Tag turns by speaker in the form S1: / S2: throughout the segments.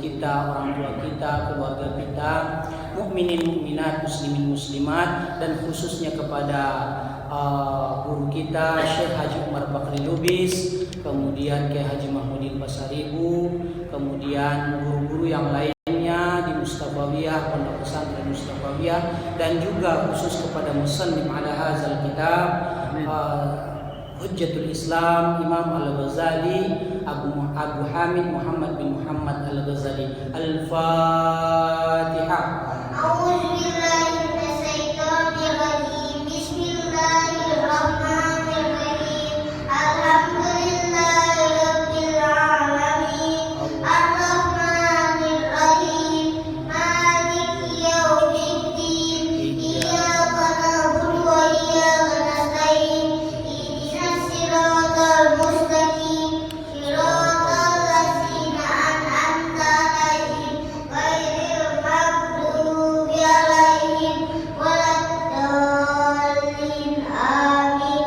S1: kita, orang tua kita, keluarga kita, mukminin mukminat, muslimin muslimat, dan khususnya kepada guru kita Syekh Haji Umar Bakri Lubis, kemudian Kiai Haji Mahmudin Pasaribu, kemudian guru-guru yang lainnya di Mustafawiyah, Pondok Pesantren Mustafawiyah, dan juga khusus kepada musannif ala hadzal kitab Hujjatul Islam Imam Al-Ghazali Abu Hamid Muhammad bin Muhammad Al-Ghazali. Al-Fatihah.
S2: A'udzubillahi minasyaitonir rajim. Bismillahirrahmanirrahim. Alhamdulillahirabbil alamin. Arrahmanir rahim. Maliki yaumiddin. Iyyaka na'budu wa iyyaka nasta'in. Ihdinas siratal mustaqim. Siratal ladzina an'amta 'alaihim ghairil maghdubi 'alaihim waladdallin. Amin.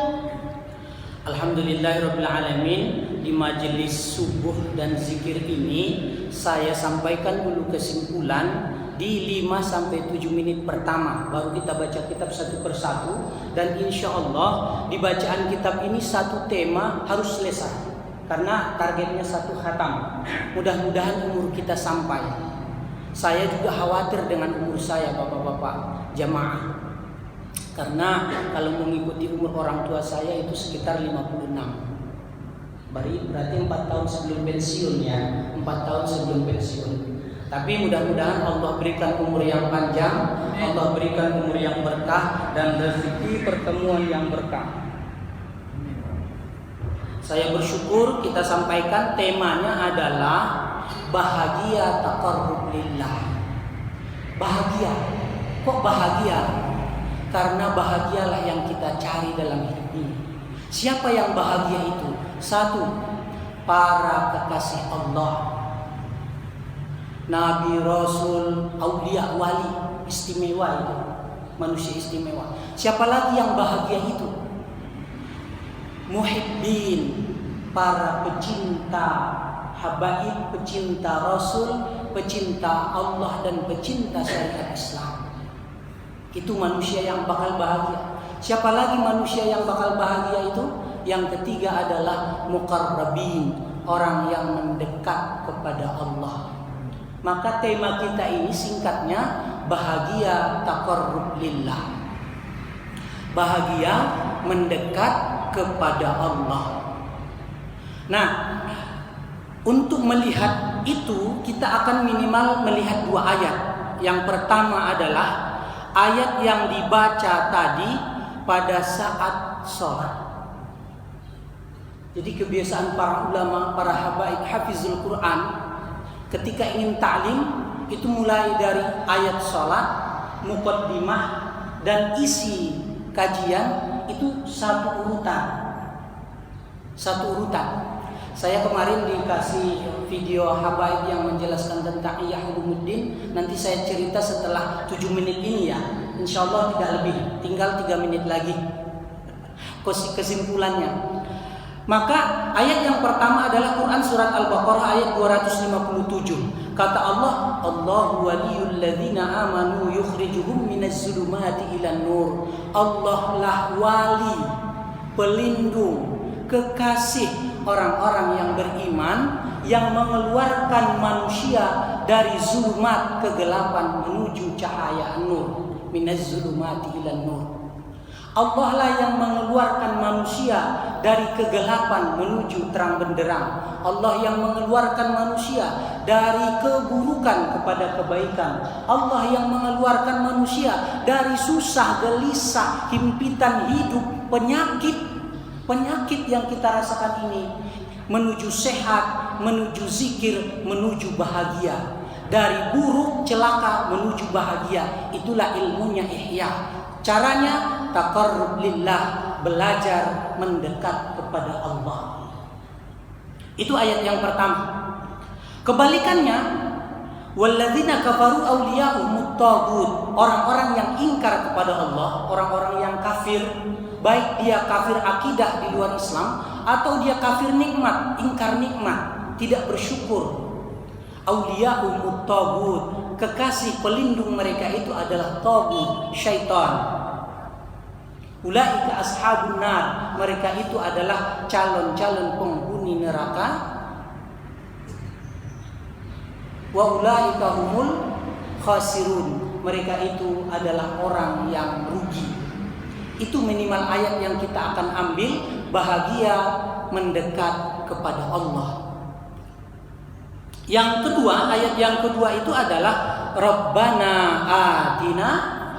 S1: Alhamdulillahirabbil alamin. Di majelis subuh dan zikir ini saya sampaikan dulu kesimpulan di 5-7 menit pertama, baru kita baca kitab satu persatu, dan insya Allah di bacaan kitab ini satu tema harus selesai karena targetnya satu khatam. Mudah-mudahan umur kita sampai. Saya juga khawatir dengan umur saya, bapak-bapak jamaah, karena kalau mengikuti umur orang tua saya itu sekitar 56. Berarti 4 tahun sebelum pensiun ya, 4 tahun sebelum pensiun. Tapi mudah-mudahan Allah berikan umur yang panjang, Allah berikan umur yang berkah, dan rezeki pertemuan yang berkah. Saya bersyukur kita sampaikan temanya adalah bahagia taqarrub lillah. Bahagia. Kok bahagia? Karena bahagialah yang kita cari dalam hidup ini. Siapa yang bahagia itu? Satu, para kekasih Allah, Nabi, Rasul, Aulia, Wali, istimewa itu, manusia istimewa. Siapa lagi yang bahagia itu? Muhibbin, para pecinta habaib, pecinta Rasul, pecinta Allah, dan pecinta syariat Islam. Itu manusia yang bakal bahagia. Siapa lagi manusia yang bakal bahagia itu? Yang ketiga adalah muqarrabin, orang yang mendekat kepada Allah. Maka tema kita ini singkatnya bahagia taqarrub lillah. Bahagia mendekat kepada Allah. Nah, untuk melihat itu kita akan minimal melihat 2 ayat. Yang pertama adalah ayat yang dibaca tadi pada saat sholat. Jadi kebiasaan para ulama, para habaib hafizul Quran, ketika ingin ta'lim itu mulai dari ayat sholat, muqaddimah, dan isi kajian itu satu urutan. Saya kemarin dikasih video habaib yang menjelaskan tentang Ihya Ulumuddin. Nanti saya cerita setelah 7 menit ini ya. Insya Allah tidak lebih, tinggal 3 menit lagi kesimpulannya. Maka ayat yang pertama adalah Quran surat Al-Baqarah ayat 257. Kata Allah, Allahu waliyul ladzina amanu yukhrijuhum minaz zulumati ilan nur. Allah lah wali, pelindung, kekasih orang-orang yang beriman, yang mengeluarkan manusia dari zulumat kegelapan menuju cahaya nur. Minaz zulumati ilan nur. Allah lah yang mengeluarkan manusia dari kegelapan menuju terang benderang. Allah yang mengeluarkan manusia dari keburukan kepada kebaikan. Allah yang mengeluarkan manusia dari susah, gelisah, himpitan hidup, penyakit yang kita rasakan ini, menuju sehat, menuju zikir, menuju bahagia. Dari buruk, celaka, menuju bahagia. Itulah ilmunya Ihya. Caranya taqarrub lillah, belajar mendekat kepada Allah. Itu ayat yang pertama. Kebalikannya, walladzina kafaru awliya'uhumut taghut, orang-orang yang ingkar kepada Allah, orang-orang yang kafir, baik dia kafir akidah di luar Islam atau dia kafir nikmat, ingkar nikmat, tidak bersyukur. Auliya'umut tagut, kekasih pelindung mereka itu adalah tagut, syaitan. Ulaika ashabun nar, mereka itu adalah calon-calon penghuni neraka. Wa ulaika humul khasirun, mereka itu adalah orang yang rugi. Itu minimal ayat yang kita akan ambil, bahagia mendekat kepada Allah. Yang kedua, ayat yang kedua itu adalah Rabbana atina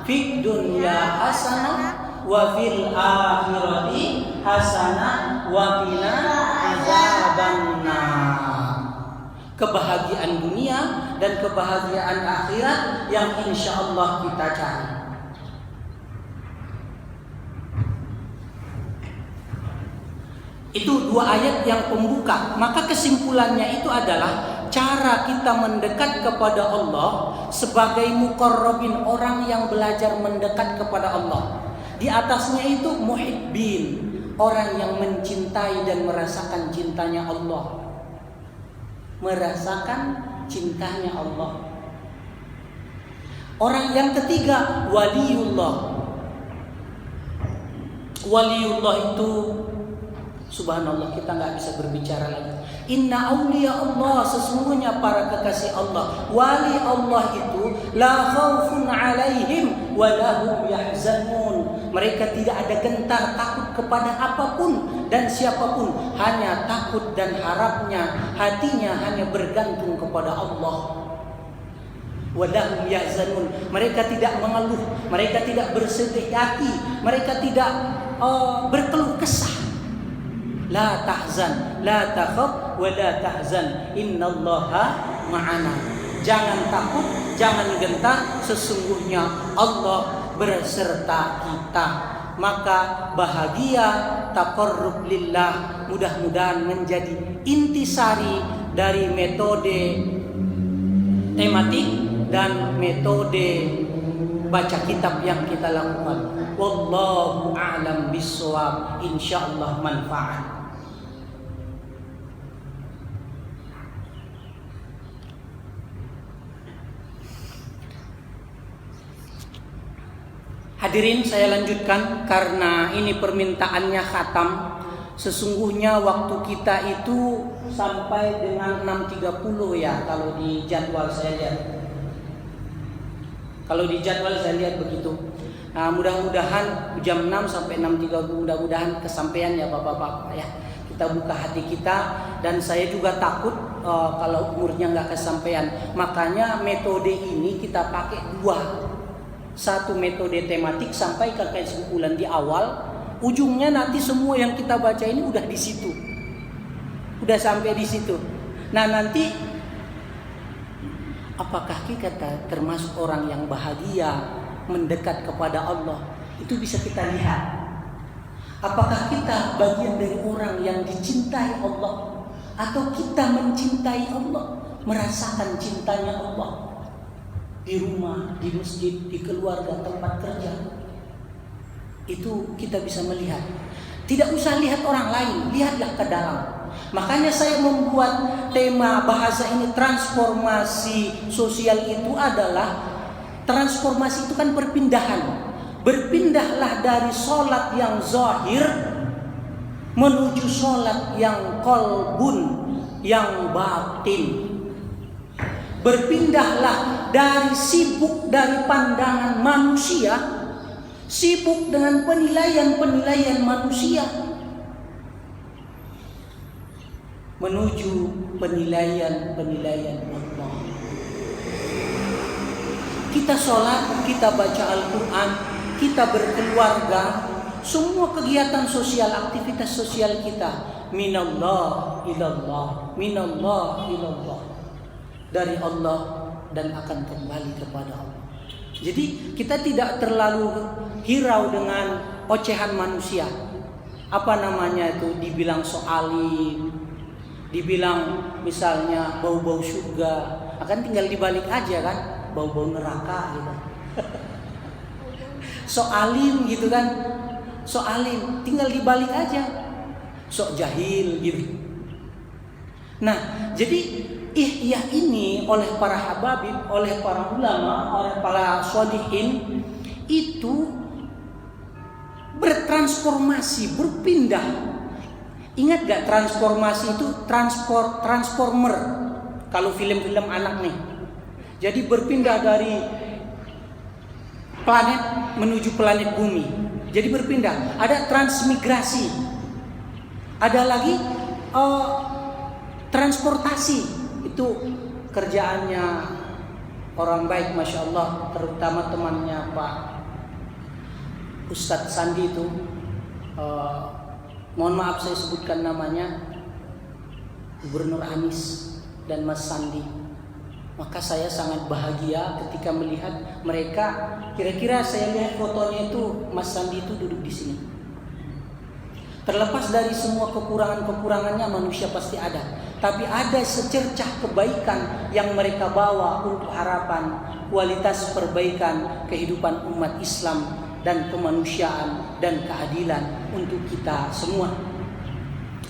S1: fid dunya hasanah wa fil akhirati hasanah wa qina adzabannar. Kebahagiaan dunia dan kebahagiaan akhirat yang insya Allah kita cari. Itu dua ayat yang pembuka. Maka kesimpulannya itu adalah cara kita mendekat kepada Allah sebagai muqarrabin, orang yang belajar mendekat kepada Allah. Di atasnya itu muhibbin, orang yang mencintai dan merasakan cintanya Allah. Merasakan cintanya Allah. Orang yang ketiga waliullah. Waliullah itu subhanallah, kita nggak bisa berbicara lagi. Inna awliya Allah, sesungguhnya para kekasih Allah, wali Allah itu la khaufun alaihim wa lahum yahzanun. Mereka tidak ada gentar takut kepada apapun dan siapapun, hanya takut dan harapnya, hatinya hanya bergantung kepada Allah. Wa lahum yahzanun, mereka tidak mengeluh, mereka tidak bersedih hati, mereka tidak berkeluh kesah. La tahzan, la takhaf, wa la tahzan, innallaha ma'ana. Jangan takut, jangan gentar, sesungguhnya Allah berserta kita. Maka bahagia, taqarrub lillah, mudah-mudahan menjadi intisari dari metode tematik dan metode baca kitab yang kita lakukan. Wallahu a'lam bishawab, insyaallah manfaat. Hadirin, saya lanjutkan karena ini permintaannya khatam. Sesungguhnya waktu kita itu sampai dengan 6.30 ya, kalau di jadwal saya lihat. Kalau di jadwal saya lihat begitu. Nah, mudah-mudahan jam 6 sampai 6.30 mudah-mudahan kesampaian ya Bapak-bapak ya. Kita buka hati kita, dan saya juga takut kalau umurnya nggak kesampaian. Makanya metode ini kita pakai dua. Satu metode tematik, sampai ke kesimpulan di awal, ujungnya nanti semua yang kita baca ini udah di situ, udah sampai di situ. Nah nanti apakah kita termasuk orang yang bahagia mendekat kepada Allah, itu bisa kita lihat. Apakah kita bagian dari orang yang dicintai Allah, atau kita mencintai Allah, merasakan cintanya Allah di rumah, di masjid, di keluarga, tempat kerja. Itu kita bisa melihat. Tidak usah lihat orang lain, lihatlah ke dalam. Makanya saya membuat tema bahasa ini, transformasi sosial itu adalah, transformasi itu kan perpindahan. Berpindahlah dari sholat yang zahir menuju sholat yang qalbun, yang batin. Berpindahlah dari sibuk dari pandangan manusia, sibuk dengan penilaian-penilaian manusia, menuju penilaian-penilaian Allah. Kita sholat, kita baca Al-Quran, kita berkeluarga, semua kegiatan sosial, aktivitas sosial kita minallah ilallah, minallah ilallah, dari Allah dan akan kembali kepada Allah. Jadi kita tidak terlalu hirau dengan ocehan manusia. Apa namanya itu, dibilang soalim, dibilang misalnya bau-bau surga, akan tinggal dibalik aja kan, bau-bau neraka gitu. Soalim gitu kan, soalim, tinggal dibalik aja, sok jahil gitu. Nah, jadi ihya ini oleh para hababib, oleh para ulama, oleh para sholihin itu bertransformasi, berpindah. Ingat gak transformasi itu transformer kalau film-film anak nih. Jadi berpindah dari planet menuju planet bumi. Jadi berpindah. Ada transmigrasi. Ada lagi transportasi. Itu kerjaannya orang baik, Masya Allah. Terutama temannya Pak Ustadz Sandi itu. Mohon maaf saya sebutkan namanya, Gubernur Anies dan Mas Sandi. Maka saya sangat bahagia ketika melihat mereka. Kira-kira saya lihat fotonya itu Mas Sandi itu duduk di sini. Terlepas dari semua kekurangan-kekurangannya, manusia pasti ada. Tapi ada secercah kebaikan yang mereka bawa untuk harapan kualitas perbaikan kehidupan umat Islam dan kemanusiaan dan keadilan untuk kita semua.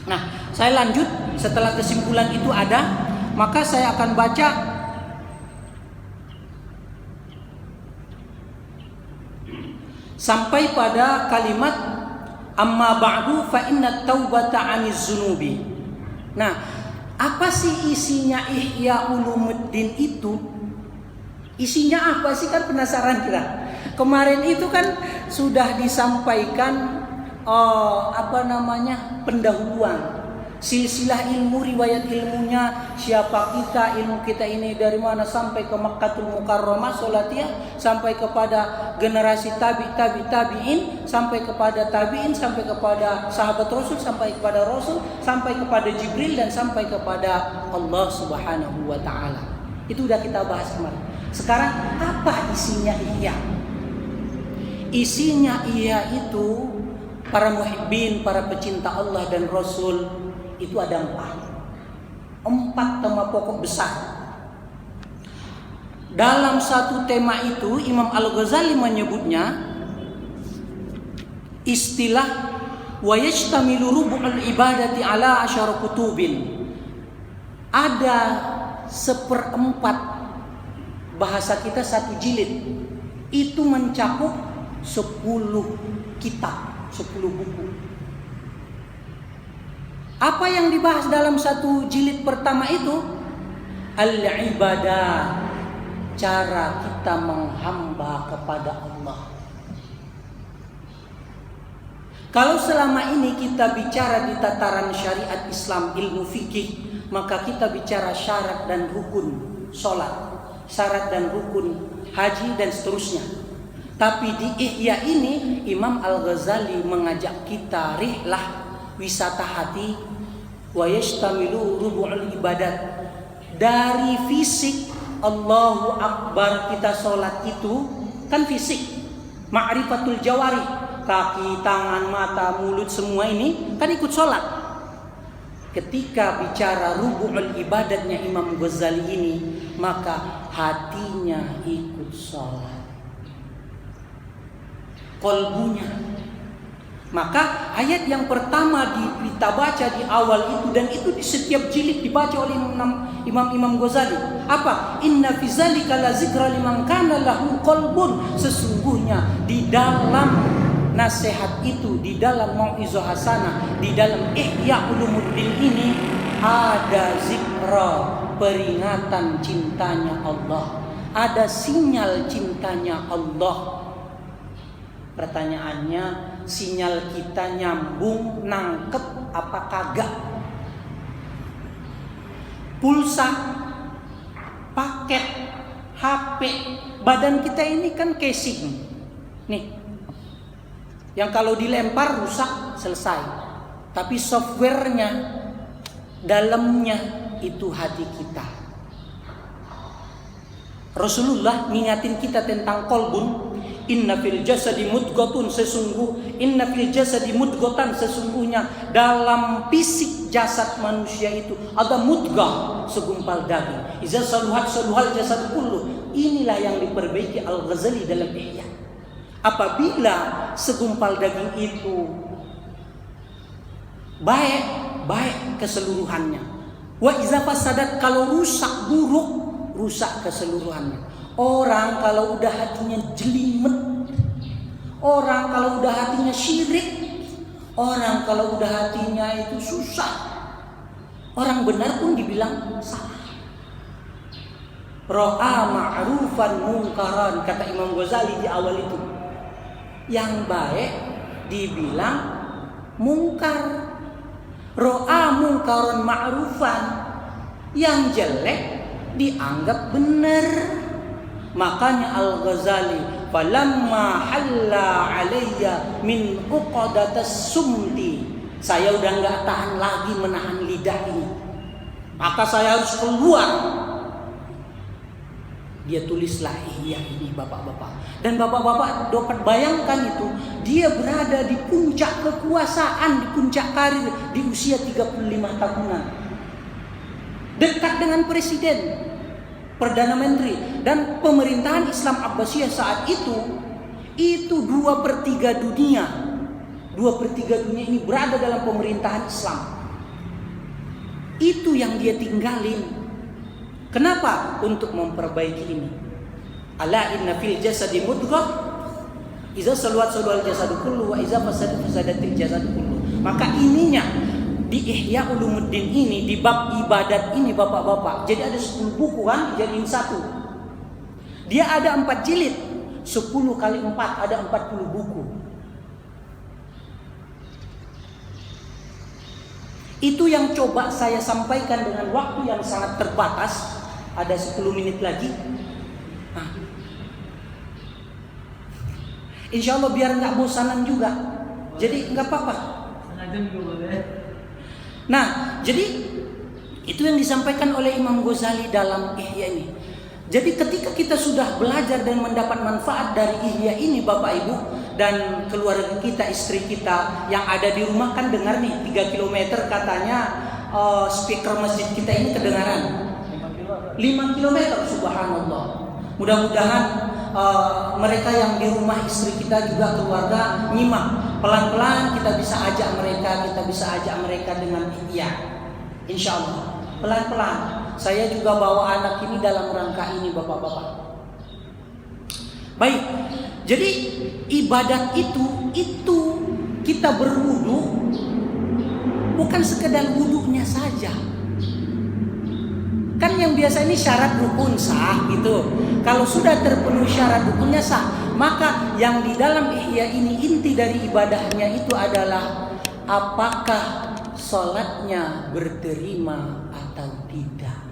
S1: Nah, saya lanjut setelah kesimpulan itu ada, maka saya akan baca sampai pada kalimat amma ba'du fa inna taubata 'aniz zunubi. Nah, apa sih isinya Ihya Ulumuddin itu? Isinya apa sih, kan penasaran kita. Kemarin itu kan sudah disampaikan pendahuluan. Silsilah ilmu, riwayat ilmunya, siapa kita, ilmu kita ini dari mana sampai ke Makkatul Mukarramah salatiyah, sampai kepada generasi tabi'in, sampai kepada tabi'in, sampai kepada sahabat Rasul, sampai kepada Rasul, sampai kepada Jibril, dan sampai kepada Allah Subhanahu wa taala. Itu udah kita bahas kemarin. Sekarang apa isinya Ihya? Isinya Ihya itu para muhibbin, para pecinta Allah dan Rasul, itu ada empat tema pokok besar. Dalam satu tema itu Imam Al-Ghazali menyebutnya istilah wa yajtamilu rubu'ul ibadati ala asyara kutubin. Ada 1/4 bahasa kita 1 jilid itu mencakup 10 kitab, 10 buku. Apa yang dibahas dalam 1 jilid pertama itu? Al-ibadah, cara kita menghamba kepada Allah. Kalau selama ini kita bicara di tataran syariat Islam, ilmu fikih, maka kita bicara syarat dan rukun sholat, syarat dan rukun haji dan seterusnya. Tapi di Ihya ini Imam Al-Ghazali mengajak kita rihlah, wisata hati, wa yashtamilu rubu'ul ibadat. Dari fisik, Allahu Akbar, kita sholat itu kan fisik, ma'rifatul jawari, kaki, tangan, mata, mulut, semua ini kan ikut sholat. Ketika bicara rubu'ul ibadatnya Imam Ghazali ini, maka hatinya ikut sholat, kolbunya. Maka ayat yang pertama kita baca di awal itu, dan itu di setiap jilid dibaca oleh Imam Ghazali. Apa? Inna fi zalika la zikra liman kana lahu qalbun. Sesungguhnya di dalam nasihat itu, di dalam mau'izah hasanah, di dalam Ihya Ulumuddin ini ada zikra, peringatan cintanya Allah, ada sinyal cintanya Allah. Pertanyaannya, sinyal kita nyambung, nangkep apa kagak? Pulsa, paket, HP, badan kita ini kan casing nih, yang kalau dilempar rusak selesai. Tapi softwarenya, dalamnya itu hati kita. Rasulullah ngingatin kita tentang kolbun. Inna fil jasadi mudghotun, inna fil jasadi mudghotan, sesungguhnya dalam fisik jasad manusia itu ada mudghah, segumpal daging. Iza saluhat saluhal jasad kullu. Inilah yang diperbaiki Al-Ghazali dalam Ihya. Apabila segumpal daging itu baik keseluruhannya, Wa iza fasadat, kalau rusak buruk, rusak keseluruhannya. Orang kalau udah hatinya jelimet, orang kalau udah hatinya syirik, orang kalau udah hatinya itu susah, orang benar pun dibilang salah. Ra'a ma'rufan mungkaran, kata Imam Ghazali di awal itu. Yang baik dibilang mungkar. Ra'a mungkaran ma'rufan, yang jelek dianggap benar. Makanya Al-Ghazali, falamma halla alayya min uqadatas sumti, saya udah nggak tahan lagi menahan lidah ini, maka saya harus keluar. Dia tulislah Ihya ini, bapak-bapak. Dan bapak-bapak dapat bayangkan itu, dia berada di puncak kekuasaan, di puncak karir, di usia 35 tahunan. Dekat dengan presiden, Perdana Menteri, dan pemerintahan Islam Abbasiyah saat itu 2/3 dunia. 2/3 dunia ini berada dalam pemerintahan Islam. Itu yang dia tinggalin. Kenapa? Untuk memperbaiki ini. Ala inna fil jasadi mudghah, iza saluat salual jasadu kullu wa iza fasadat fasadatil jasadu kullu. Maka ininya di Ihya Ulumuddin ini, di bab ibadat ini bapak-bapak, jadi ada 10 buku kan, dijadiin satu. Dia ada 4 jilid, 10 kali 4 ada 40 buku. Itu yang coba saya sampaikan dengan waktu yang sangat terbatas. Ada 10 menit lagi. Insya Allah biar nggak bosanan juga. Jadi nggak apa-apa. Nah, jadi itu yang disampaikan oleh Imam Ghazali dalam Ihya ini. Jadi ketika kita sudah belajar dan mendapat manfaat dari Ihya ini Bapak Ibu, dan keluarga kita, istri kita yang ada di rumah kan dengar nih 3 km katanya speaker masjid kita ini kedengaran. 5 km, subhanallah. Mudah-mudahan mereka yang di rumah, istri kita juga, keluarga nyimak. Pelan-pelan kita bisa ajak mereka dengan Ihya. Insya Allah pelan-pelan. Saya juga bawa anak ini dalam rangka ini bapak-bapak. Baik, jadi ibadat itu kita berwudu bukan sekedar wudunya saja. Kan yang biasa ini syarat rukun sah gitu. Kalau sudah terpenuhi syarat rukunnya sah, maka yang di dalam Ihya ini inti dari ibadahnya itu adalah apakah sholatnya berterima atau tidak.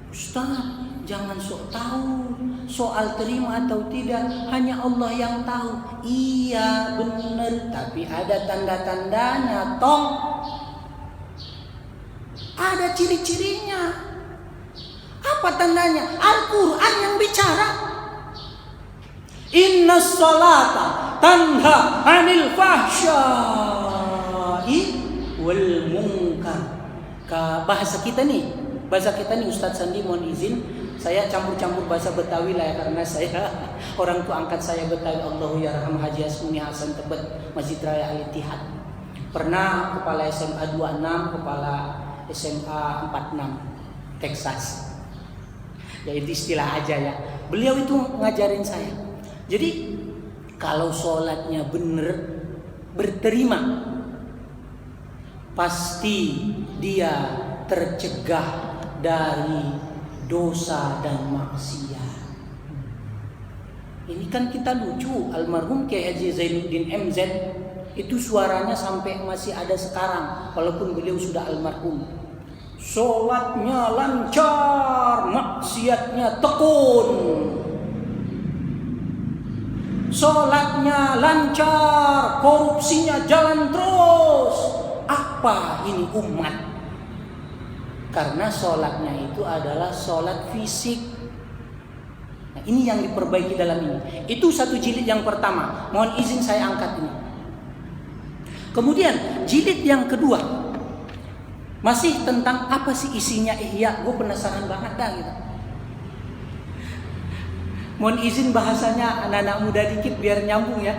S1: Ustaz, jangan sok tahu soal terima atau tidak, hanya Allah yang tahu. Iya benar, tapi ada tanda-tandanya toh. Ada ciri-cirinya. Apa tandanya? Al-Quran yang bicara. Inna sholata tanha anil fahsya'i wal munkar. Bahasa kita nih Ustadz Sandi mohon izin, saya campur-campur bahasa Betawi lah ya, karena saya orang tua angkat saya Betawi. Allahu yarham Haji Asmuni Hasan Tebet, Masjid Raya Al-Ittihad. Pernah kepala SMA 26, kepala SMA 46 Texas. Ya itu istilah aja ya. Beliau itu ngajarin saya. Jadi kalau sholatnya bener, berterima, pasti dia tercegah dari dosa dan maksiat. Ini kan kita lucu, almarhum Kiai Haji Zainuddin MZ itu suaranya sampai masih ada sekarang walaupun beliau sudah almarhum. Sholatnya lancar, maksiatnya tekun. Sholatnya lancar, korupsinya jalan terus. Apa ini umat? Karena sholatnya itu adalah sholat fisik. Nah, ini yang diperbaiki dalam ini. Itu satu jilid yang pertama. Mohon izin saya angkat ini. Kemudian jilid yang kedua masih tentang apa sih isinya Ihya. Gue penasaran banget dah gitu. Mohon izin bahasanya anak-anak muda dikit biar nyambung ya.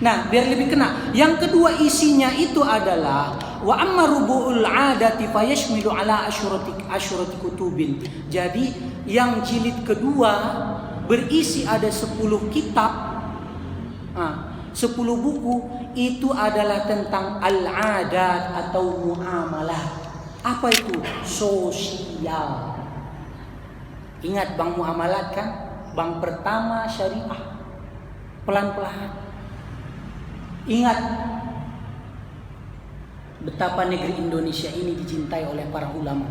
S1: Nah, biar lebih kena. Yang kedua isinya itu adalah Wa amma rubu'ul 'adati fayashmilu ala asyrati kutubin. Jadi yang jilid kedua berisi ada 10 kitab. 10 buku itu adalah tentang al-'adat atau muamalah. Apa itu? Sosial. Ingat bank muamalat kan? Bank pertama syariah. Pelan-pelan. Ingat betapa negeri Indonesia ini dicintai oleh para ulama.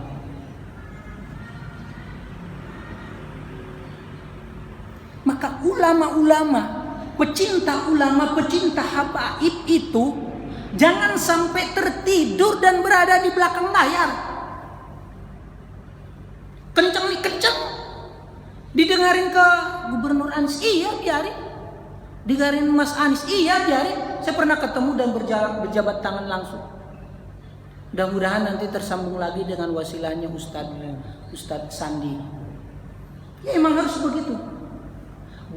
S1: Maka ulama-ulama, pecinta habaib itu jangan sampai tertidur dan berada di belakang layar. Kenceng. Didengarin ke Gubernur Anies, iya biarin. Didengarin Mas Anies, iya biarin. Saya pernah ketemu dan berjabat tangan langsung. Mudah-mudahan nanti tersambung lagi dengan wasilahnya Ustadz Sandi. Ya emang harus begitu.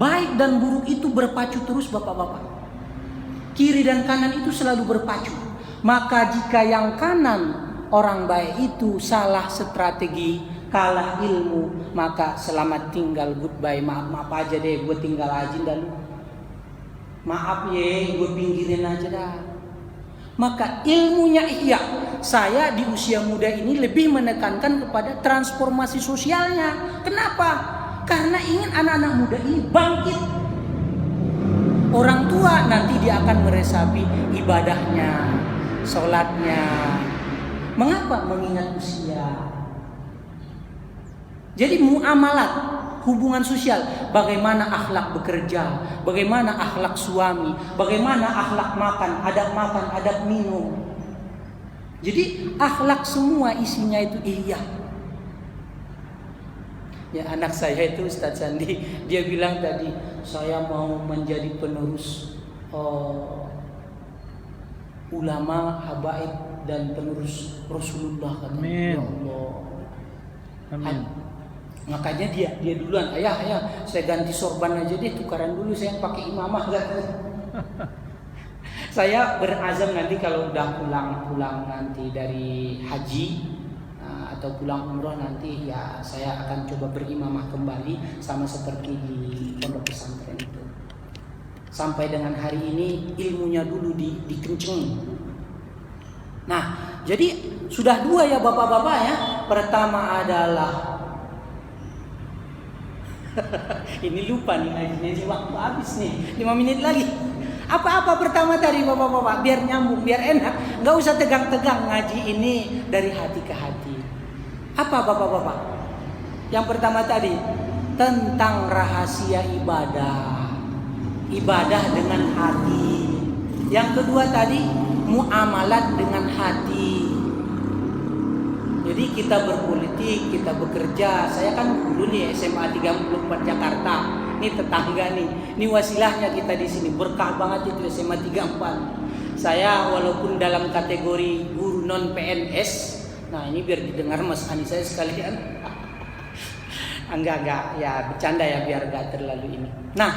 S1: Baik dan buruk itu berpacu terus bapak-bapak. Kiri dan kanan itu selalu berpacu. Maka jika yang kanan orang baik itu salah strategi, kalah ilmu, maka selamat tinggal, goodbye, maaf aja deh, gue tinggal aja dah lu. Maaf ye, gue pinggirin aja dah. Maka ilmunya ihya. Saya di usia muda ini lebih menekankan kepada transformasi sosialnya. Kenapa? Karena ingin anak-anak muda ini bangkit. Orang tua nanti dia akan meresapi ibadahnya, sholatnya. Mengapa? Mengingat usia. Jadi muamalat, hubungan sosial, bagaimana akhlak bekerja, bagaimana akhlak suami, bagaimana akhlak makan, adab minum. Jadi akhlak semua isinya itu iya. Ya anak saya itu Ustadz Sandi, dia bilang tadi, saya mau menjadi penerus ulama, habaib dan penerus Rasulullah.
S3: Amin.
S1: Ya Allah.
S3: Amin.
S1: Makanya dia duluan, ayah saya ganti sorban aja deh, tukaran dulu saya pakai imamah. Saya berazam nanti kalau udah pulang nanti dari haji atau pulang umroh nanti ya saya akan coba berimamah kembali sama seperti di pondok pesantren itu. Sampai dengan hari ini ilmunya dulu dikenceng. Nah, jadi sudah 2 ya bapak-bapak ya. Pertama adalah ini lupa nih ngajinya, waktu habis nih 5 menit lagi. Apa-apa pertama tadi bapak-bapak, biar nyambung, biar enak, nggak usah tegang-tegang ngaji ini dari hati ke hati. Apa bapak-bapak? Yang pertama tadi tentang rahasia ibadah dengan hati. Yang kedua tadi muamalat dengan hati. Jadi kita berpolitik, kita bekerja. Saya kan dulu nih SMA 34 Jakarta. Ini tetangga nih. Ini wasilahnya kita di sini. Berkah banget itu SMA 34. Saya walaupun dalam kategori guru non PNS. Nah ini biar didengar Mas Anies saya sekalian. Enggak ya bercanda ya biar enggak terlalu ini. Nah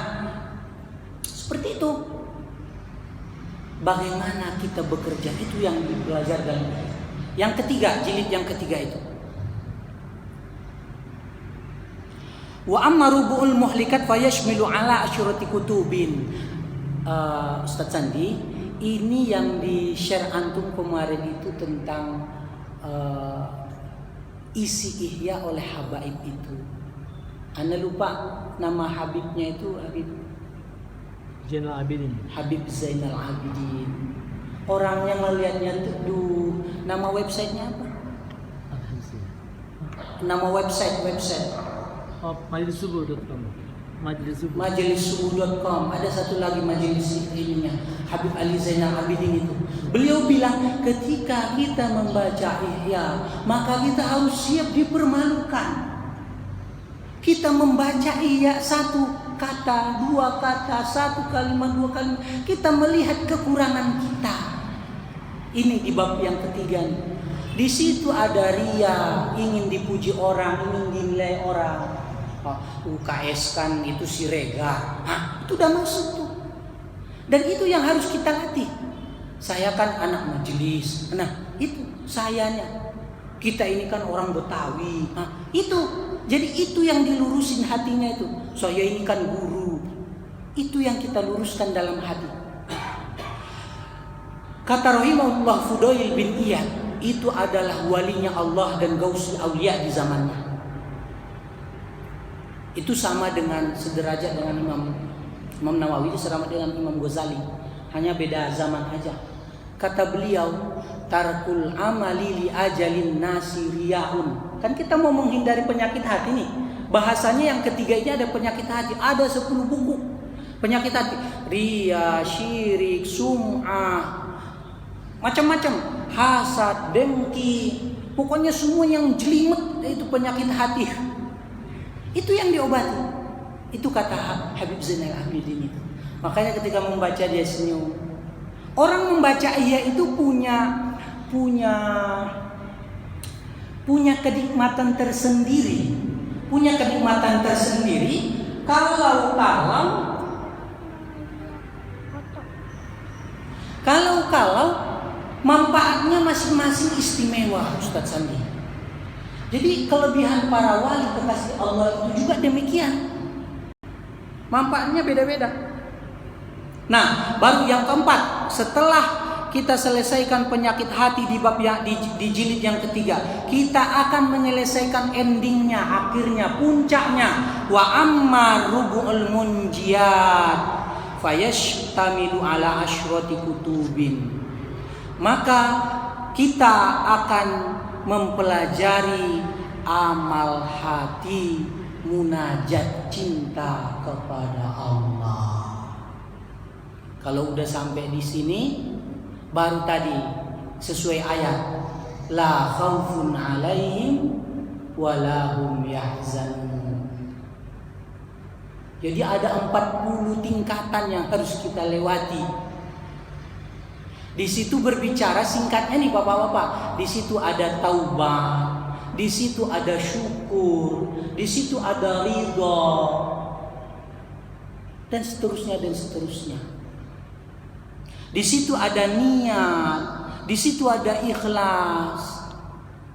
S1: seperti itu. Bagaimana kita bekerja itu yang dipelajari dalam yang ketiga, jilid yang ketiga itu. Wa amma rubu'ul muhlikat fayashmilu ala asyrati kutubin. Ustadz Sandi, ini yang di share antum kemarin itu tentang isi ihya oleh habaib itu. Anda lupa nama habibnya itu
S3: Zainal Abidin.
S1: Habib Zainal Abidin. Orang yang melihatnya teduh. Nama websitenya apa? Nama website.
S3: Majelissubuh.com.
S1: Majelissubuh.com. Ada satu lagi majelis ininya, Habib Ali Zainal Abidin itu. Beliau bilang ketika kita membaca ihya, maka kita harus siap dipermalukan. Kita membaca ihya satu kata, 2 kata, 1 kalimat, 2 kalimat, kita melihat kekurangan kita. Ini di bab yang ketiga nih. Di situ ada ria, ingin dipuji orang, ingin dinilai orang. UKS kan itu si Rega. Itu udah masuk tuh. Dan itu yang harus kita latih. Saya kan anak majelis. Nah, Itu sayanya. Kita ini kan orang Betawi. Nah, itu. Jadi itu yang dilurusin hatinya itu. Saya ini kan guru. Itu yang kita luruskan dalam hati. Kata rahimahullah Fudail bin Iyad, itu adalah walinya Allah dan gausul aulia di zamannya. Itu sama dengan sederajat dengan Imam Nawawi, itu sama dengan Imam Ghazali. Hanya beda zaman aja. Kata beliau, tarkul amali li ajalin nasi riyaun. Kan kita mau menghindari penyakit hati nih. Bahasanya yang ketiga ini ada penyakit hati. Ada 10 buku penyakit hati. Riya, syirik, sum'ah, macam-macam. Hasad, dengki. Pokoknya semua yang jelimet itu penyakit hati. Itu yang diobati. Itu kata Habib Zainal Abidin itu. Makanya ketika membaca dia senyum. Orang membaca iya itu punya kenikmatan tersendiri. Punya kenikmatan tersendiri kalau manfaatnya masing-masing istimewa, Ustadz Sandi. Jadi kelebihan para wali kekasih Allah itu juga demikian. Manfaatnya beda-beda. Nah, baru yang keempat, setelah kita selesaikan penyakit hati di bab yang di jilid yang ketiga, kita akan menyelesaikan endingnya, akhirnya, puncaknya. Wa amma rubu'ul munjiyat fayashtamilu ala asyrati kutubin. Maka kita akan mempelajari amal hati, munajat cinta kepada Allah. Kalau udah sampai di sini, baru tadi sesuai ayat, la khaufun alaihim wala hum yahzanun. Jadi ada 40 tingkatan yang harus kita lewati. Di situ berbicara singkatnya nih Bapak-bapak, di situ ada taubat, di situ ada syukur, di situ ada ridha, dan seterusnya dan seterusnya. Di situ ada niat, di situ ada ikhlas,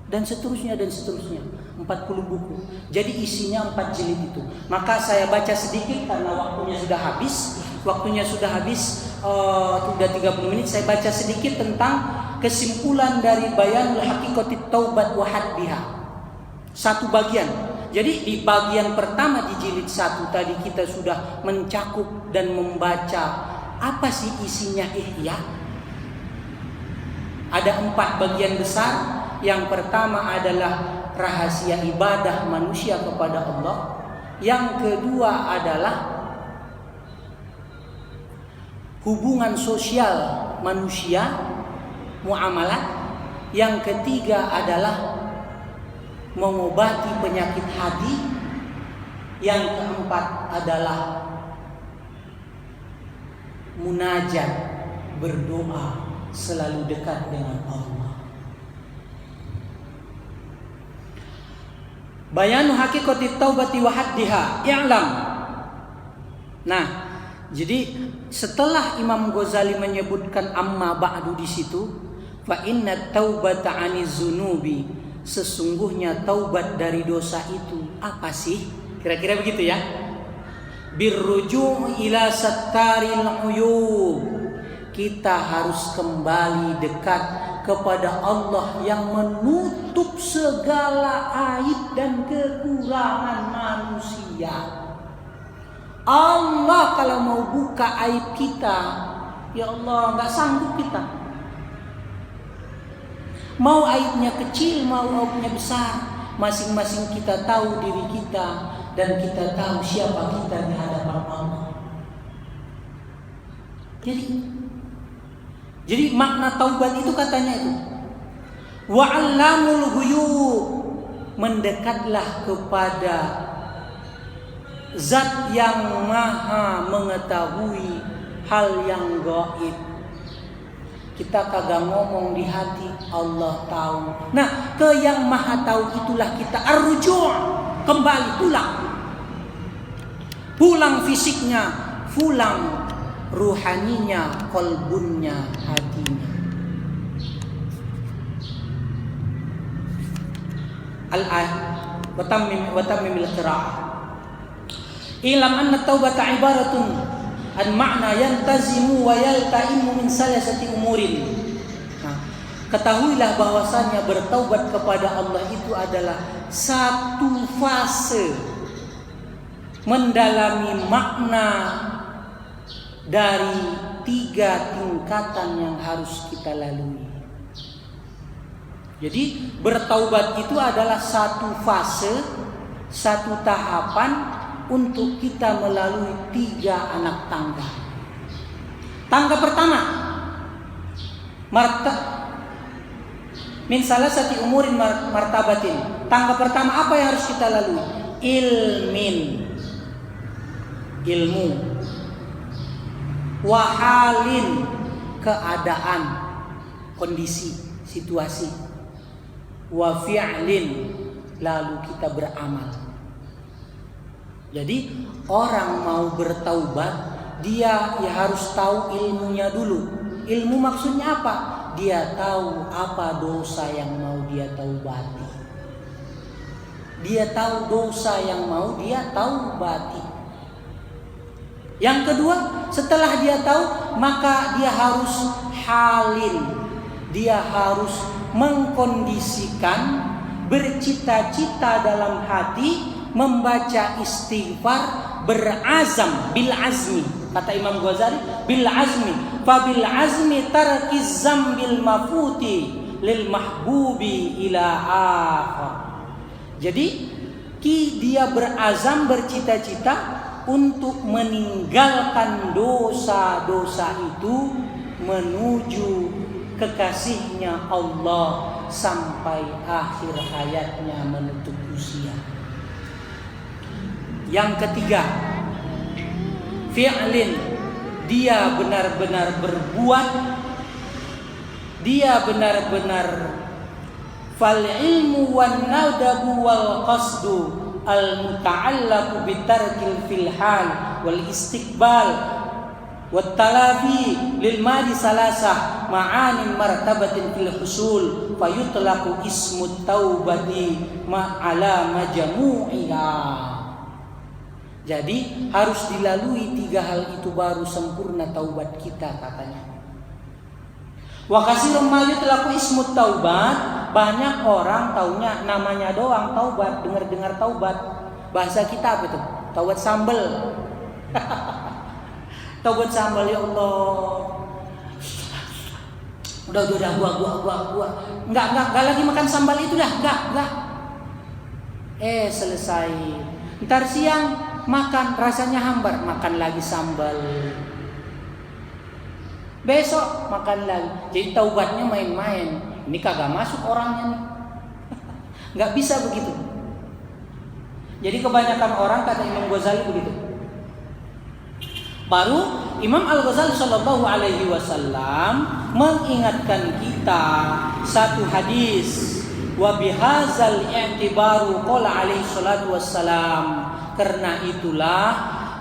S1: dan seterusnya dan seterusnya. 40 buku. Jadi isinya 4 jilid itu. Maka saya baca sedikit karena waktunya sudah habis. Waktunya sudah habis, sudah 30 menit. Saya baca sedikit tentang kesimpulan dari Bayanul Haqiqatit Taubat wa Haddiha. Satu bagian. Jadi di bagian pertama di jilid 1 tadi kita sudah mencakup dan membaca apa sih isinya ihya? Ada 4 bagian besar. Yang pertama adalah rahasia ibadah manusia kepada Allah. Yang kedua adalah hubungan sosial manusia, muamalah. Yang ketiga adalah mengobati penyakit hati. Yang keempat adalah munajat, berdoa, selalu dekat dengan Allah. Bayanu haqiqatit taubati wa haddiha i'lam. Nah, jadi setelah Imam Ghazali menyebutkan amma ba'du di situ, fa inna taubata 'aniz zunubi, sesungguhnya taubat dari dosa itu apa sih? Kira-kira begitu ya. Birruju' ila sattaril uyub, kita harus kembali dekat kepada Allah yang menutup segala aib dan kekurangan manusia. Allah kalau mau buka aib kita, ya Allah nggak sanggup kita. Mau aibnya kecil, mau aibnya besar, masing-masing kita tahu diri kita. Dan kita tahu siapa kita di hadapan Allah. Jadi makna taubat itu katanya itu wa'allamul ghuyub, mendekatlah kepada zat yang maha mengetahui hal yang gaib. Kita kagak ngomong di hati, Allah tahu. Nah, ke yang maha tahu itulah kita arruju', kembali pulang fisiknya, pulang ruhaninya, kolbunnya, hatinya. Al-ayat wa tammimil qira'ah. Ilam anna taubata ibaratun an ma'na yantazimu wa yaltaimu min salasati umurin. Ketahuilah bahwasanya bertaubat kepada Allah itu adalah satu fase mendalami makna dari 3 tingkatan yang harus kita lalui. Jadi bertaubat itu adalah satu fase, satu tahapan untuk kita melalui 3 anak tangga. Tangga pertama, min salasati umurin martabatin. Tangga pertama apa yang harus kita lalui? Ilmu. Wahalin, keadaan, kondisi, situasi. Wa fi'lin, lalu kita beramal. Jadi orang mau bertaubat, dia ya harus tahu ilmunya dulu. Ilmu maksudnya apa? Dia tahu apa dosa yang mau dia taubati. Dia tahu dosa yang mau dia taubati. Yang kedua, setelah dia tahu, maka dia harus halin. Dia harus mengkondisikan, bercita-cita dalam hati, membaca istighfar, berazam, bil azmi. Kata Imam Ghazali, bil azmi. Fa bil azmi tarkiz zambil mafuti lil mahbubi ila akhir. Jadi dia berazam, bercita-cita untuk meninggalkan dosa-dosa itu menuju kekasihnya Allah sampai akhir hayatnya menutup usia. Yang ketiga, fi'lin, dia benar-benar berbuat, dia benar-benar fal ilmu wan nadabu wal qasdu al muta'allaqu bitarkil fil hal wal istiqbal wat talafi lil madi salasah ma'anin martabatin fil husul fayutlaqu ismut taubati ma'ala majmu'iha. Jadi harus dilalui 3 hal itu baru sempurna taubat kita, katanya. Wa kasirun ma yutlaqu ismut taubat, banyak orang taunya namanya doang taubat, dengar-dengar taubat. Bahasa kita apa itu? Taubat sambel. Taubat sambal, ya Allah. Udah gua. Enggak lagi makan sambal itu dah, enggak. Selesai. Ntar siang makan rasanya hambar, makan lagi sambal. Besok makan lagi. Jadi taubatnya main-main. Ini kagak masuk orangnya nih. Nggak bisa begitu. Jadi kebanyakan orang, kata Imam Ghazali, begitu. Baru Imam Al-Ghazali Shallallahu Alaihi Wasallam mengingatkan kita satu hadis. Wa bihazal i'tibaru qala alaihi salatu wassalam. Karena itulah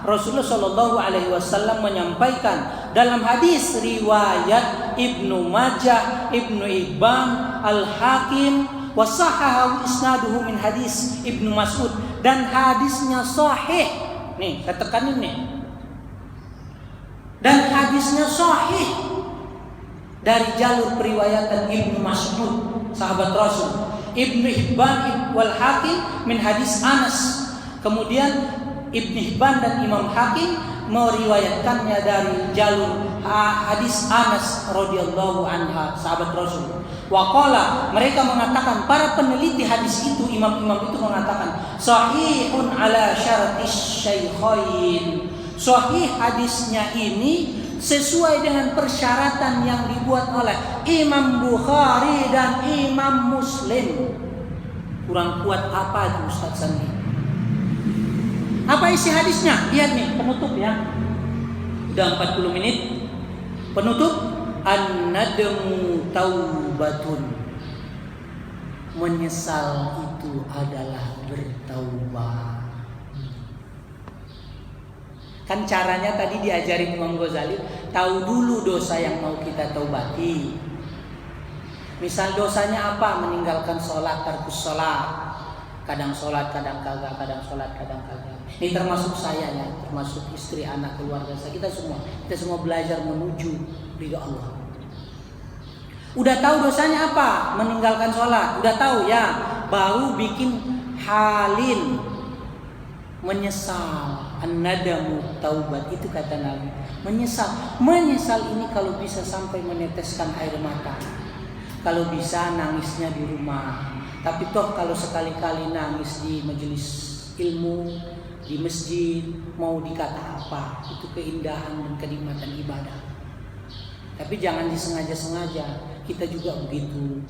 S1: Rasulullah Shallallahu Alaihi Wasallam menyampaikan dalam hadis riwayat Ibnu Majah, Ibnu Hibban, Al-Hakim, wasahahu isnaduhu min hadis Ibnu Mas'ud, dan hadisnya sahih. Nih, saya tekanin nih. Dan hadisnya sahih dari jalur periwayatan Ibnu Mas'ud, sahabat Rasul. Ibnu Hibban wal Hakim min hadis Anas. Kemudian Ibnu Hibban dan Imam Hakim meriwayatkannya dari jalur hadis Anas radhiyallahu anha, sahabat Rasul. Waqala, mereka mengatakan, para peneliti hadis itu, imam-imam itu mengatakan, sahihun ala syaratis syaikhain. Sahih hadisnya ini sesuai dengan persyaratan yang dibuat oleh Imam Bukhari dan Imam Muslim. Kurang kuat apa itu Ustaz Sandi? Apa isi hadisnya? Lihat nih, penutup ya. Udah 40 menit. Penutup, an-nadmu taubatun. Menyesal itu adalah bertaubat. Kan caranya tadi diajarin Imam Ghazali, tahu dulu dosa yang mau kita taubati. Misal dosanya apa? Meninggalkan sholat, tarkus sholat. Kadang sholat, kadang kagak, kadang sholat, kadang kagak. Ini termasuk saya ya, termasuk istri, anak, keluarga saya. Kita semua belajar menuju ridha Allah. Udah tahu dosanya apa? Meninggalkan sholat. Udah tahu ya, baru bikin halin, menyesal. An-nadamu taubat, itu kata Nabi. Menyesal ini kalau bisa sampai meneteskan air mata. Kalau bisa nangisnya di rumah. Tapi toh kalau sekali-kali nangis di majelis ilmu, di masjid, mau dikata apa? Itu keindahan dan kenikmatan ibadah. Tapi jangan disengaja-sengaja. Kita juga begitu.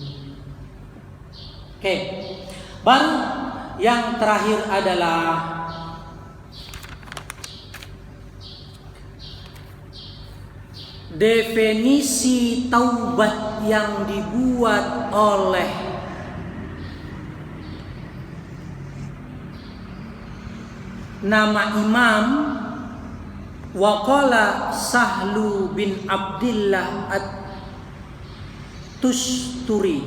S1: Oke. Baru yang terakhir adalah definisi taubat yang dibuat oleh nama Imam Waqala Sahlu bin Abdillah At-Tusturi.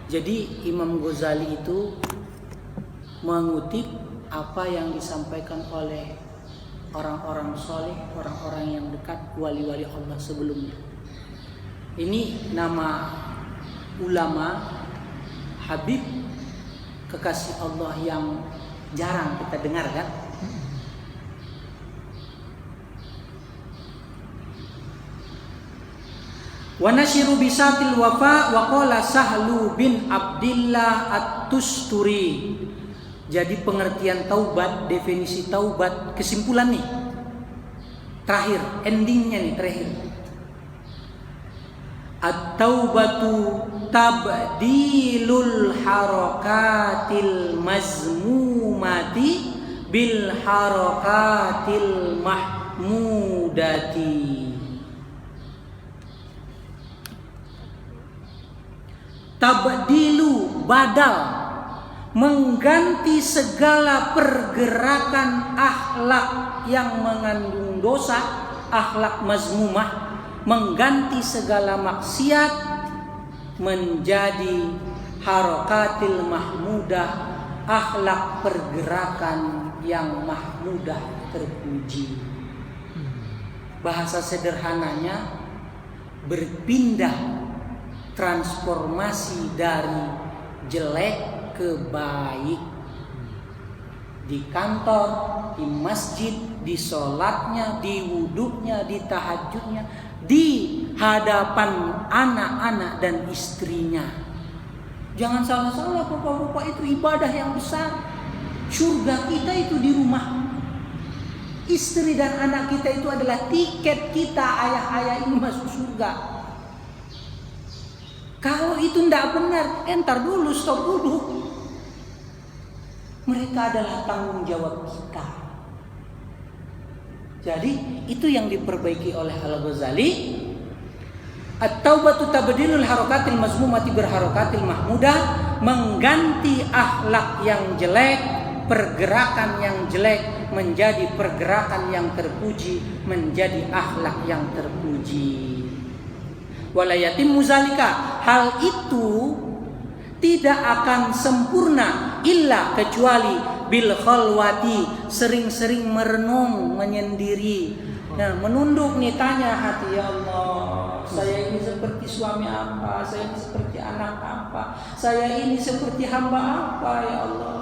S1: Jadi Imam Ghazali itu mengutip apa yang disampaikan oleh orang-orang soleh, orang-orang yang dekat, wali-wali Allah sebelumnya. Ini nama ulama Habib, kekasih Allah yang jarang kita dengar kan? Wa nasyiru bisatil wafa wa qala Sahlu bin Abdillah At-Tusturi. Jadi pengertian taubat, definisi taubat, kesimpulan nih. Terakhir, endingnya nih terakhir. At-taubatu tabdilul harakatil mazmumati bil harakatil mahmudati. Tabdilu badal, mengganti segala pergerakan akhlak yang mengandung dosa, akhlak mazmumah, mengganti segala maksiat menjadi harakatil mahmudah, akhlak pergerakan yang mahmudah, terpuji. Bahasa sederhananya berpindah, transformasi dari jelek ke baik. Di kantor, di masjid, di sholatnya, di wuduknya, di tahajudnya, di hadapan anak-anak dan istrinya. Jangan salah-salah, bapak-bapak, itu ibadah yang besar. Surga kita itu di rumah. Istri dan anak kita itu adalah tiket kita, ayah-ayah ini masuk surga. Kalau itu tidak benar, entar dulu, stop dulu. Mereka adalah tanggung jawab kita. Jadi itu yang diperbaiki oleh Al-Ghazali. At-taubatu tabdilul harakatil mazmumati berharakatil mahmudah, mengganti akhlak yang jelek, pergerakan yang jelek menjadi pergerakan yang terpuji, menjadi akhlak yang terpuji. Walayatim muzalika, hal itu tidak akan sempurna illa kecuali bil khalwati, sering-sering merenung, menyendiri. Nah, menunduk nih, tanya hati, ya Allah, saya ini seperti suami apa, saya ini seperti anak apa, saya ini seperti hamba apa, ya Allah.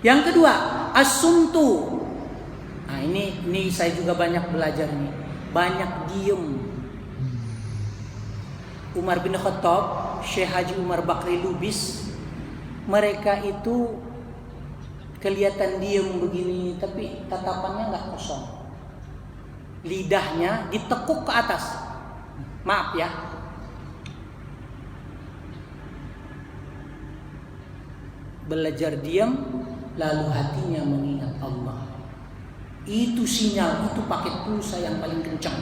S1: Yang kedua, as-sumtu. Nah, ini saya juga banyak belajar nih. Banyak diem. Umar bin Khattab, Syekh Haji Umar Bakri Lubis, mereka itu kelihatan diem begini, tapi tatapannya nggak kosong. Lidahnya ditekuk ke atas. Maaf ya. Belajar diam, lalu hatinya mengingat Allah. Itu sinyal, itu paket pulsa yang paling kencang.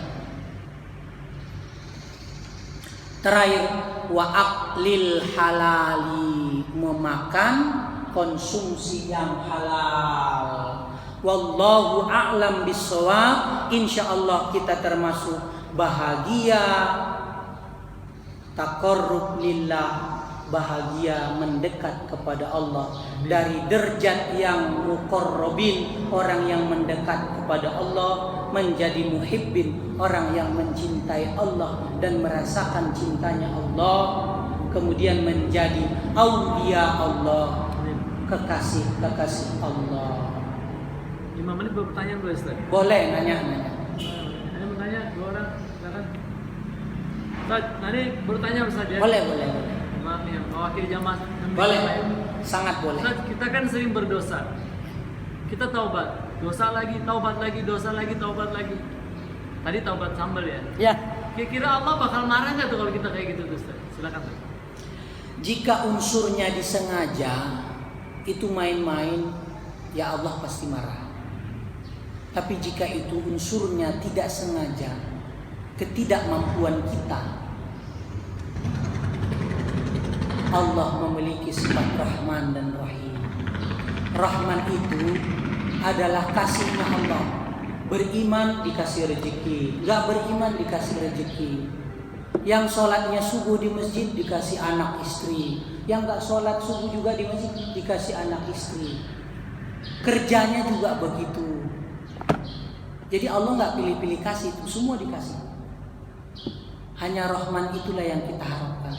S1: Terakhir, wa aqlil halali, memakan konsumsi yang halal. Wallahu a'lam bissawab. Insyaallah kita termasuk bahagia, taqarrub lillah bahagia mendekat kepada Allah, dari derajat yang muqarrabin, orang yang mendekat kepada Allah, menjadi muhibbin, orang yang mencintai Allah dan merasakan cintanya Allah, kemudian menjadi aulia Allah, kekasih-kekasih Allah.
S3: 5 menit bertanya boleh Ustaz?
S1: Boleh nanya.
S3: Saya mau tanya 2 orang, silakan. Ustaz, nanti bertanya Ustaz ya?
S1: Boleh.
S3: Maaf ya, mewakili jamaah.
S1: Boleh, sangat boleh.
S3: Ustaz, kita kan sering berdosa. Kita taubat, dosa lagi, taubat lagi, dosa lagi, taubat lagi. Tadi taubat sambal ya?
S1: Ya.
S3: Kira-kira Allah bakal marah nggak tuh kalau kita kayak gitu Ustaz? Silakan Ustaz.
S1: Jika unsurnya disengaja, itu main-main, ya Allah pasti marah. Tapi jika itu unsurnya tidak sengaja, ketidakmampuan kita, Allah memiliki sifat Rahman dan Rahim. Rahman itu adalah kasihnya Allah. Beriman dikasih rezeki, gak beriman dikasih rezeki. Yang sholatnya subuh di masjid dikasih anak istri, yang gak sholat subuh juga di masjid dikasih anak istri. Kerjanya juga begitu. Jadi Allah gak pilih-pilih kasih, itu semua dikasih. Hanya Rahman itulah yang kita harapkan.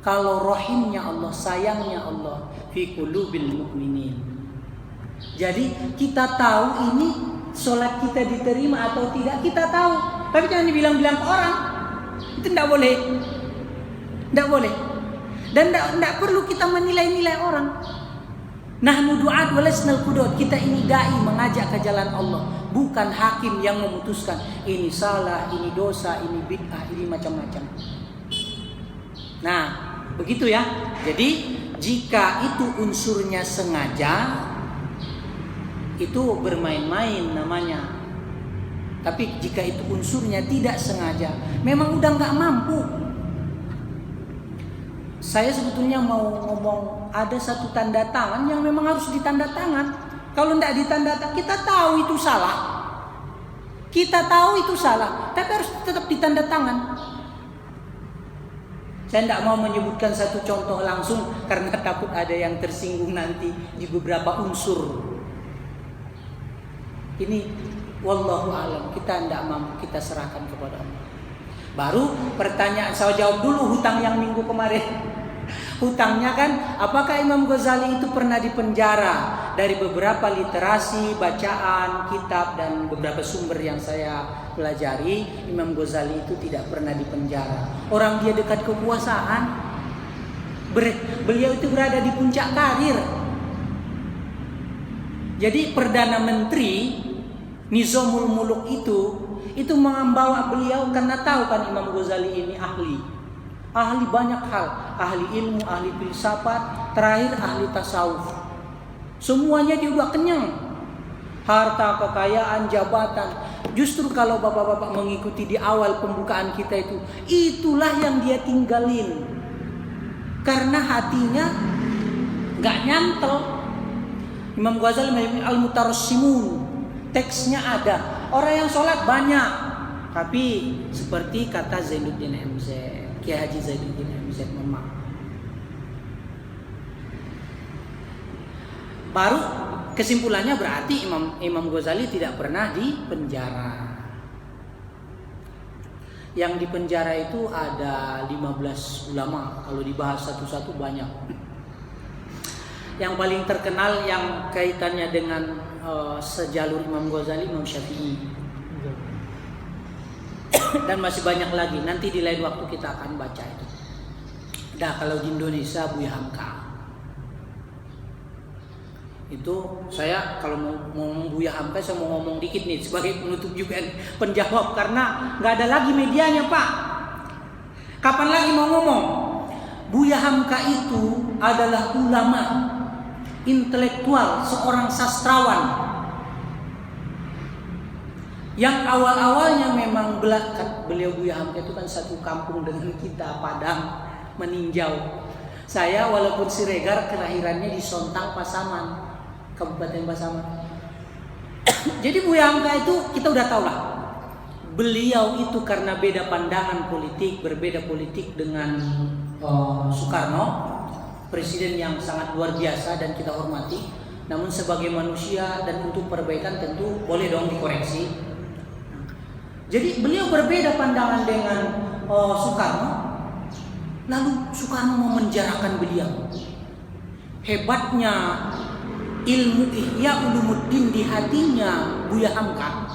S1: Kalau Rahimnya Allah, sayangnya Allah fi qulubil mu'minin. Jadi kita tahu ini sholat kita diterima atau tidak, kita tahu. Tapi jangan dibilang-bilang ke orang. Itu tidak boleh. Tidak boleh. Dan tidak perlu kita menilai-nilai orang. Nahnu du'at walasnal qudud. Kita ini dai, mengajak ke jalan Allah, bukan hakim yang memutuskan ini salah, ini dosa, ini bid'ah, ini macam-macam. Nah, begitu ya. Jadi jika itu unsurnya sengaja, itu bermain-main namanya. Tapi jika itu unsurnya tidak sengaja, memang udah nggak mampu. Saya sebetulnya mau ngomong, ada satu tanda tangan yang memang harus ditanda tangan. Kalau tidak ditanda tangan, kita tahu itu salah. Kita tahu itu salah, tapi harus tetap ditanda tangan. Saya tidak mau menyebutkan satu contoh langsung karena takut ada yang tersinggung nanti di beberapa unsur. Ini wallahu alam, kita tidak mampu, kita serahkan kepada Allah. Baru pertanyaan, saya jawab dulu hutang yang minggu kemarin. Hutangnya kan, apakah Imam Ghazali itu pernah dipenjara? Dari beberapa literasi, bacaan, kitab, dan beberapa sumber yang saya pelajari, Imam Ghazali itu tidak pernah dipenjara. Orang dia dekat kekuasaan, beliau itu berada di puncak karir. Jadi Perdana Menteri Nizamul Muluk itu membawa beliau karena tahu kan Imam Ghazali ini ahli banyak hal, ahli ilmu, ahli filsafat, terakhir ahli tasawuf. Semuanya dia udah kenyang. Harta, kekayaan, jabatan. Justru kalau bapak-bapak mengikuti di awal pembukaan kita itu, itulah yang dia tinggalin. Karena hatinya gak nyantel. Imam Ghazali Al-Mutarassimun, teksnya ada. Orang yang sholat banyak, tapi seperti kata Zainuddin MZ, Kiai Haji Zainuddin MZ memang. Baru kesimpulannya berarti Imam Ghazali tidak pernah dipenjara. Yang dipenjara itu ada 15 ulama. Kalau dibahas satu-satu banyak. Yang paling terkenal yang kaitannya dengan sejalur Imam Ghazali, Imam Syafi'i. Dan masih banyak lagi. Nanti di lain waktu kita akan baca itu. Nah, kalau di Indonesia Buya Hamka. Itu saya kalau mau ngomong Buya Hamka, saya mau ngomong dikit nih sebagai penutup juga penjawab, karena nggak ada lagi medianya Pak. Kapan lagi mau ngomong? Buya Hamka itu adalah ulama, intelektual, seorang sastrawan yang awal-awalnya memang beliau Buya Hamka itu kan satu kampung dengan kita, Padang, meninjau. Saya walaupun Siregar, kelahirannya di Sontang Pasaman, Kabupaten Pasaman. Jadi Buya Hamka itu kita udah tahu lah. Beliau itu karena beda pandangan politik, berbeda politik dengan Soekarno, presiden yang sangat luar biasa dan kita hormati. Namun sebagai manusia dan untuk perbaikan tentu boleh dong dikoreksi. Jadi beliau berbeda pandangan dengan Soekarno. Lalu Soekarno memenjarakan beliau. Hebatnya ilmu Ihya Ulumuddin di hatinya Buya Hamka.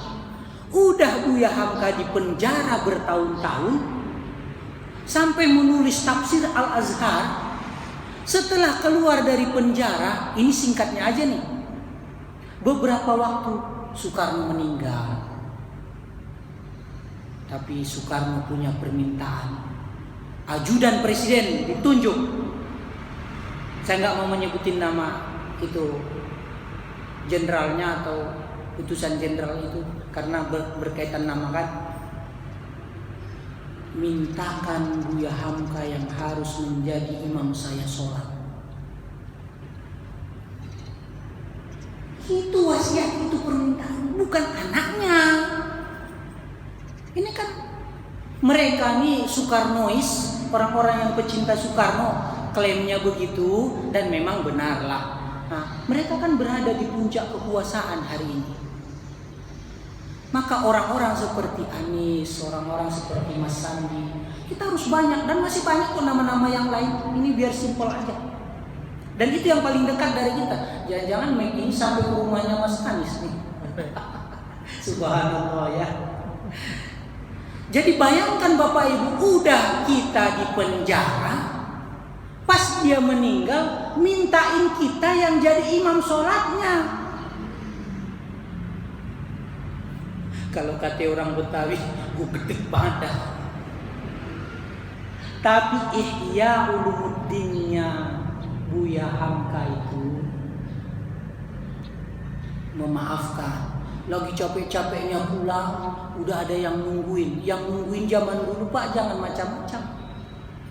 S1: Udah Buya Hamka dipenjara bertahun-tahun sampai menulis tafsir Al-Azhar. Setelah keluar dari penjara, ini singkatnya aja nih. Beberapa waktu Soekarno meninggal. Tapi Soekarno punya permintaan. Ajudan presiden ditunjuk. Saya nggak mau menyebutin nama itu jenderalnya atau utusan jenderal itu karena berkaitan nama kan. Mintakan Buya Hamka yang harus menjadi imam saya sholat. Itu wasiat, itu permintaan, bukan anaknya. Ini kan mereka nih Soekarnois, orang-orang yang pecinta Soekarno, klaimnya begitu dan memang benarlah. Nah, mereka kan berada di puncak kekuasaan hari ini. Maka orang-orang seperti Anies, orang-orang seperti Mas Sandi, kita harus banyak dan masih banyak kok nama-nama yang lain. Ini biar simpel aja. Dan itu yang paling dekat dari kita. Jangan-jangan ini sampai ke rumahnya Mas Anies nih. Subhanallah ya. Jadi bayangkan Bapak Ibu, udah kita di penjara, pas dia meninggal, mintain kita yang jadi imam sholatnya. Kalau kata orang Betawi, gue gede banget dah. Tapi Ihya Ulumuddinnya Buya Hamka itu memaafkan. Lagi capek-capeknya pulang, udah ada yang nungguin. Yang nungguin zaman dulu Pak, jangan macam-macam.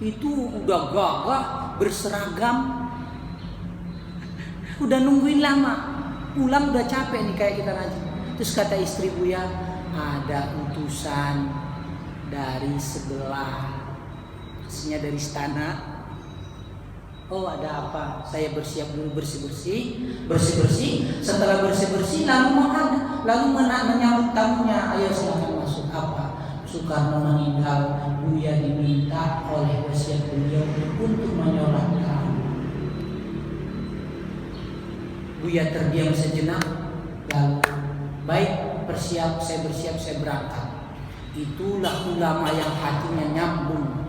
S1: Itu udah gagah, berseragam. Udah nungguin lama. Pulang udah capek nih kayak kita nanti. Terus kata istri Buya, ada utusan dari sebelah, maksudnya dari istana. Oh ada apa? Saya bersiap dulu bersih-bersih. Setelah bersih-bersih lalu menyambut tamunya. Ayo silakan masuk. Apa? Soekarno meninggal. Buya diminta oleh wasiat beliau untuk menyolatkan. Buya terdiam sejenak. Lalu baik, saya bersiap, saya berangkat. Itulah ulama yang hatinya nyambung.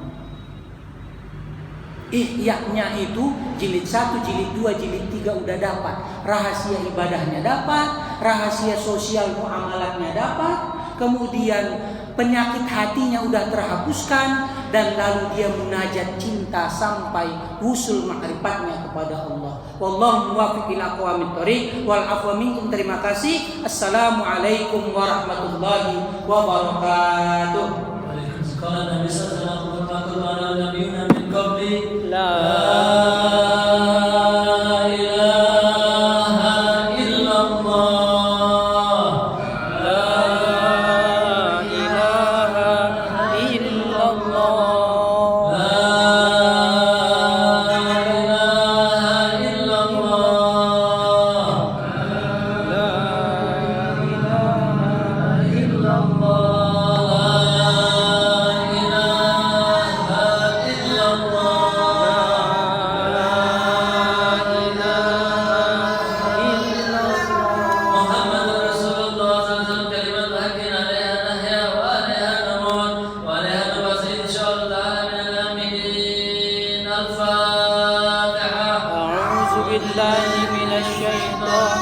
S1: Ihya-nya itu jilid 1, jilid 2, jilid 3 udah dapat. Rahasia ibadahnya dapat, rahasia sosial muamalatnya dapat, kemudian penyakit hatinya udah terhapuskan, dan lalu dia munajat cinta sampai wusul ma'rifatnya kepada Allah. Wallahu muwaffiq ila aqwamit thoriq wal afwa minkum. Terima kasih. Assalamualaikum warahmatullahi wabarakatuh.
S3: Waalaikumsalam warahmatullahi wabarakatuh. La ilaha illallah. La ilaha illallah. La ilaha illallah. La ilaha illallah.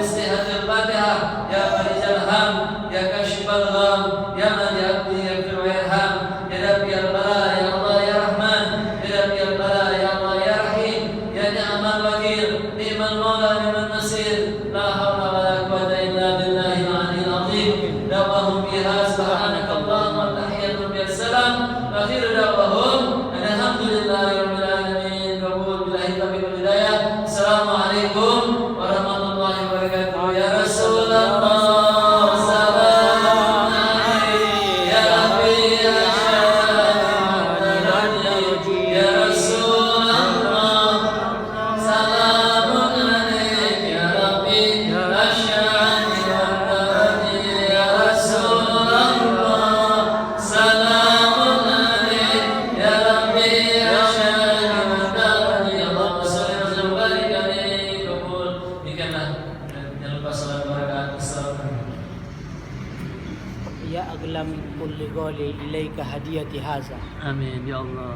S3: باستهاد الفاتحة يا فرج الهم يا كاشف الغم يا من يهدي يغفر ويرحم يا ربي البلاء يا الله يا رحمن يا ربي البلاء يا الله يا رحيم يا نعم الوكيل نعم المولى نعم النصير لا حول ولا قوة إلا بالله العلي العظيم دعواهم فيها سبحانك اللهم وتحيتهم بالسلام وآخر دعواهم أن الحمد لله رب العالمين قبول بالله توفيق والهداية السلام عليكم ورحمة الله وبركاته يا رسول الله
S1: Ya aglam kulli qawli ilaika hadiyati haza.
S3: Amin ya Allah.